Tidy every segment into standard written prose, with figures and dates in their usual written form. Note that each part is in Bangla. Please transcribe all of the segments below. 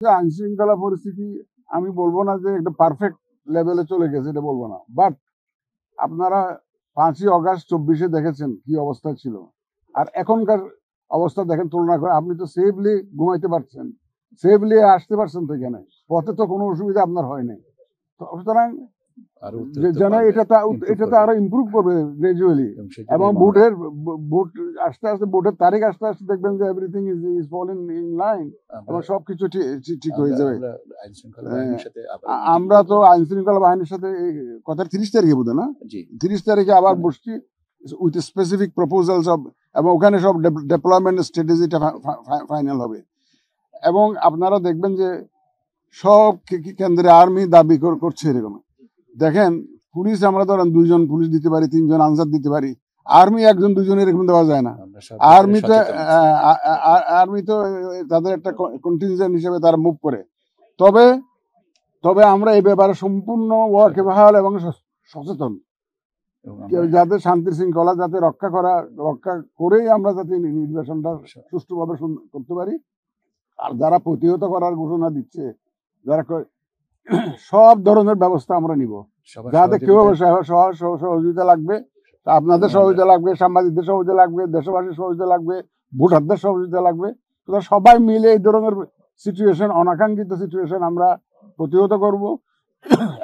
যে আইন শৃঙ্খলা পরিস্থিতি আমি বলবো না যে একটা পারফেক্ট লেভেলে চলে গেছে, এটা বলবো না। বাট আপনারা 5ই অগাস্ট 24-এ দেখেছেন কি অবস্থা ছিল, আর এখনকার অবস্থা দেখেন, তুলনা করে আপনি তো সেফলি ঘুমাইতে পারছেন, সেফলি আসতে পারছেন তো এখানে, পথে তো কোনো অসুবিধা আপনার হয় নাই। সুতরাং যেন এটা আরো ইমপ্রুভ করবে গ্রাজুয়ালি, এবং ভোট আস্তে আস্তে, ভোটের তারিখ আস্তে আস্তে দেখবেন যে everything is falling in line, এবং সবকিছু ঠিক হয়ে যাবে। আমরা তো আইন শৃঙ্খলা বাহিনীর সাথে কথা 30 তারিখে বোধ না, 30 তারিখে আবার বসছি উইথ স্পেসিফিক প্রপোজাল সব, এবং ওখানে সব ডেভেলপমেন্ট স্ট্র্যাটেজিটা ফাইনাল হবে। এবং আপনারা দেখবেন যে সব কেন্দ্রে আর্মি দাবি করছে এরকম। দেখেন, পুলিশ আমরা ধরেন 2 জন পুলিশ দিতে পারি, 3 জন আনসার দিতে পারি, আর্মি 1 জন 2 জন এরকম দেওয়া যায় না। আর্মি তো তাদের একটা কন্টিনজেন্ট হিসেবে তারা মুভ করে। তবে আমরা এই ব্যাপারে সম্পূর্ণ ওয়াকিবহাল এবং সচেতন, যাতে শান্তি শৃঙ্খলা যাতে রক্ষা করেই আমরা যাতে নির্বাচনটা সুষ্ঠুভাবে করতে পারি। আর যারা প্রতিহত করার ঘোষণা দিচ্ছে, যারা সব ধরনের ব্যবস্থা আমরা নিব, যাতে কেউ সহযোগিতা লাগবে, আপনাদের সহযোগিতা লাগবে, সাংবাদিকদের সহযোগিতা লাগবে, দেশবাসীর সহযোগিতা লাগবে, ভোটারদের সহযোগিতা লাগবে। সবাই মিলে এই ধরনের সিচুয়েশন, অনাকাঙ্ক্ষিত সিচুয়েশন আমরা প্রতিহত করব,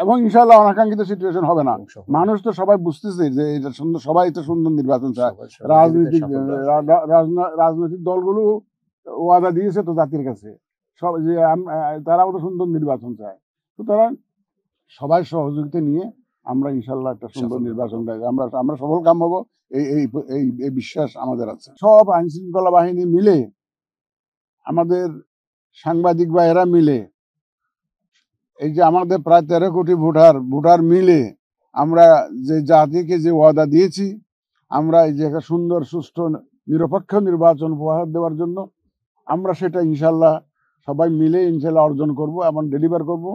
এবং ইনশাআল্লাহ অনাকাঙ্ক্ষিত সিচুয়েশন হবে না। মানুষ তো সবাই বুঝতেছে যে এটা সুন্দর, সবাই তো সুন্দর নির্বাচন চায়। রাজনৈতিক দলগুলো ওয়াদা দিয়েছে তো জাতির কাছে, সব যে তারাও তো সুন্দর নির্বাচন চায়। সুতরাং সবাই সহযোগিতা নিয়ে আমরা ইনশাল্লাহ একটা সুন্দর নির্বাচন আমরা সফল কাম হবো, এই বিশ্বাস আমাদের আছে। সব আইন শৃঙ্খলা বাহিনী মিলে, আমাদের সাংবাদিক ভাইয়েরা মিলে, এই যে আমাদের প্রায় 13 কোটি ভোটার মিলে আমরা যে জাতিকে যে ওয়াদা দিয়েছি, আমরা এই যে একটা সুন্দর সুষ্ঠু নিরপেক্ষ নির্বাচন উপহার দেওয়ার জন্য আমরা সেটা ইনশাল্লাহ সবাই মিলে ইনশাল্লাহ অর্জন করব এবং ডেলিভার করব।